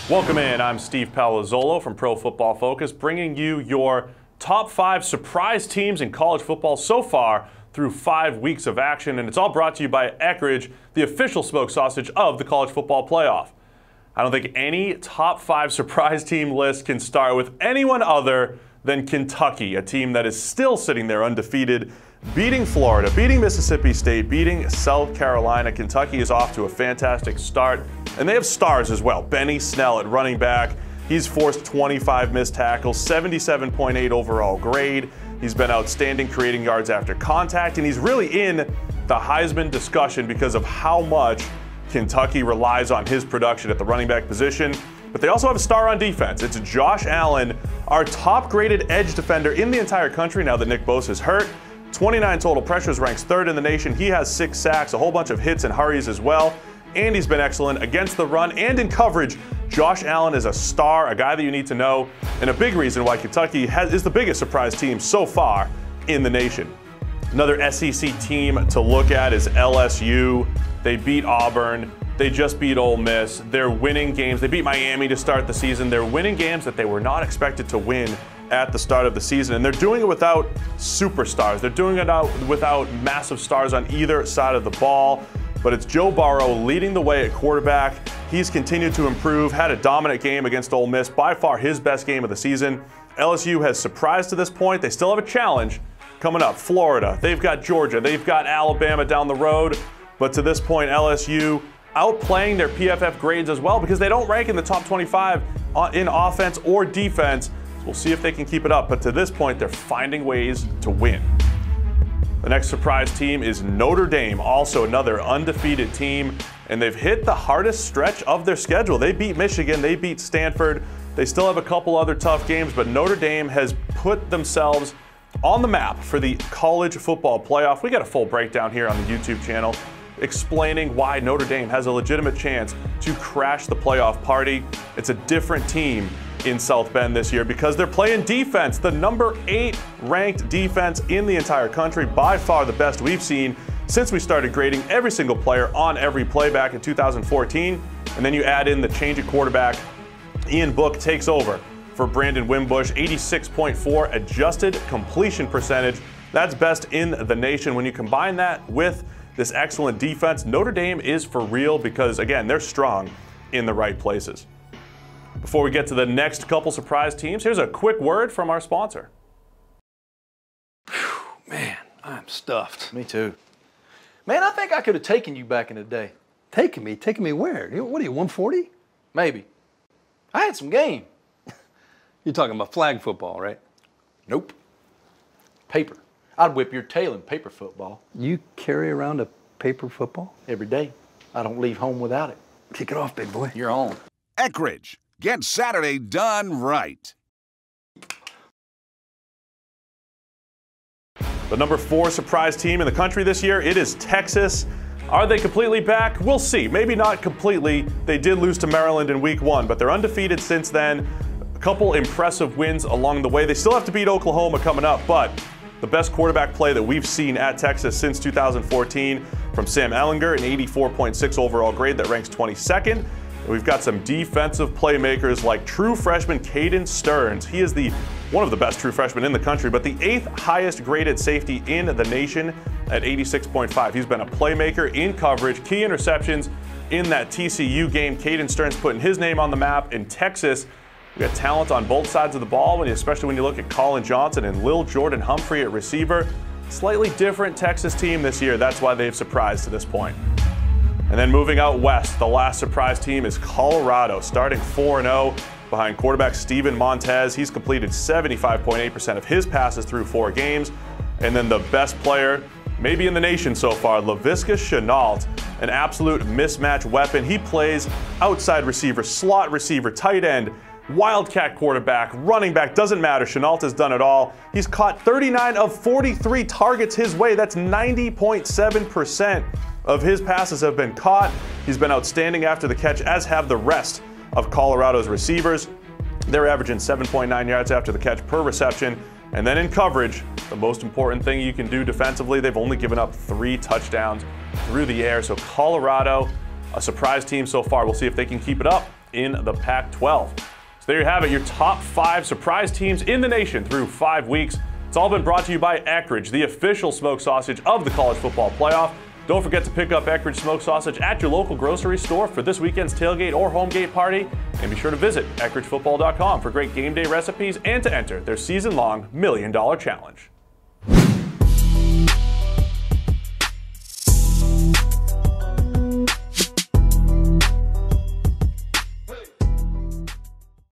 Welcome in. I'm Steve Palazzolo from Pro Football Focus, bringing you your top 5 surprise teams in college football so far through 5 weeks of action. And it's all brought to you by Eckrich, the official smoked sausage of the college football playoff. I don't think any top 5 surprise team list can start with anyone other than Kentucky, a team that is still sitting there undefeated, beating Florida, beating Mississippi State, beating South Carolina. Kentucky is off to a fantastic start, and they have stars as well. Benny Snell at running back. He's forced 25 missed tackles, 77.8 overall grade. He's been outstanding creating yards after contact, and he's really in the Heisman discussion because of how much Kentucky relies on his production at the running back position. But they also have a star on defense. It's Josh Allen, our top-graded edge defender in the entire country now that Nick Bosa is hurt. 29 total pressures, ranks 3rd in the nation. He has 6 sacks, a whole bunch of hits and hurries as well. And he's been excellent against the run and in coverage. Josh Allen is a star, a guy that you need to know, and a big reason why Kentucky is the biggest surprise team so far in the nation. Another SEC team to look at is LSU. They beat Auburn. They just beat Ole Miss. They're winning games. They beat Miami to start the season. They're winning games that they were not expected to win at the start of the season. And they're doing it without superstars. They're doing it without massive stars on either side of the ball. But it's Joe Burrow leading the way at quarterback. He's continued to improve, had a dominant game against Ole Miss, by far his best game of the season. LSU has surprised to this point. They still have a challenge coming up. Florida, they've got Georgia, they've got Alabama down the road. But to this point, LSU outplaying their PFF grades as well because they don't rank in the top 25 in offense or defense. So we'll see if they can keep it up. But to this point, they're finding ways to win. The next surprise team is Notre Dame, also another undefeated team, and they've hit the hardest stretch of their schedule. They beat Michigan, they beat Stanford. They still have a couple other tough games, but Notre Dame has put themselves on the map for the college football playoff. We got a full breakdown here on the YouTube channel explaining why Notre Dame has a legitimate chance to crash the playoff party. It's a different team in South Bend this year because they're playing defense, the number 8 ranked defense in the entire country, by far the best we've seen since we started grading every single player on every play back in 2014. And then you add in the change at quarterback. Ian Book takes over for Brandon Wimbush, 86.4 adjusted completion percentage. That's best in the nation. When you combine that with this excellent defense, Notre Dame is for real because, again, they're strong in the right places. Before we get to the next couple surprise teams, here's a quick word from our sponsor. Whew, man, I'm stuffed. Me too. Man, I think I could have taken you back in the day. Taking me? Taking me where? What are you, 140? Maybe. I had some game. You're talking about flag football, right? Nope. Paper. I'd whip your tail in paper football. You carry around a paper football? Every day. I don't leave home without it. Kick it off, big boy. You're on. Eckrich. Get Saturday done right. The number 4 surprise team in the country this year, it is Texas. Are they completely back? We'll see. Maybe not completely. They did lose to Maryland in week 1, but they're undefeated since then. A couple impressive wins along the way. They still have to beat Oklahoma coming up, but the best quarterback play that we've seen at Texas since 2014 from Sam Ehlinger, an 84.6 overall grade that ranks 22nd. And we've got some defensive playmakers like true freshman Caden Stearns. He is one of the best true freshmen in the country, but the 8th highest graded safety in the nation at 86.5. He's been a playmaker in coverage, key interceptions in that TCU game. Caden Stearns putting his name on the map in Texas. We got talent on both sides of the ball, especially when you look at Colin Johnson and Lil Jordan Humphrey at receiver. Slightly different Texas team this year. That's why they've surprised to this point. And then moving out west, the last surprise team is Colorado, starting 4-0 behind quarterback Steven Montez. He's completed 75.8% of his passes through 4 games. And then the best player, maybe in the nation so far, Laviska Shenault, an absolute mismatch weapon. He plays outside receiver, slot receiver, tight end, wildcat quarterback, running back, doesn't matter. Shenault has done it all. He's caught 39 of 43 targets his way. That's 90.7% of his passes have been caught. He's been outstanding after the catch, as have the rest of Colorado's receivers. They're averaging 7.9 yards after the catch per reception. And then in coverage, the most important thing you can do defensively, they've only given up 3 touchdowns through the air. So Colorado, a surprise team so far. We'll see if they can keep it up in the Pac-12. So there you have it, your top 5 surprise teams in the nation through 5 weeks. It's all been brought to you by Eckrich, the official smoked sausage of the college football playoff. Don't forget to pick up Eckrich smoked sausage at your local grocery store for this weekend's tailgate or home gate party. And be sure to visit EckrichFootball.com for great game day recipes and to enter their season-long $1 Million Challenge.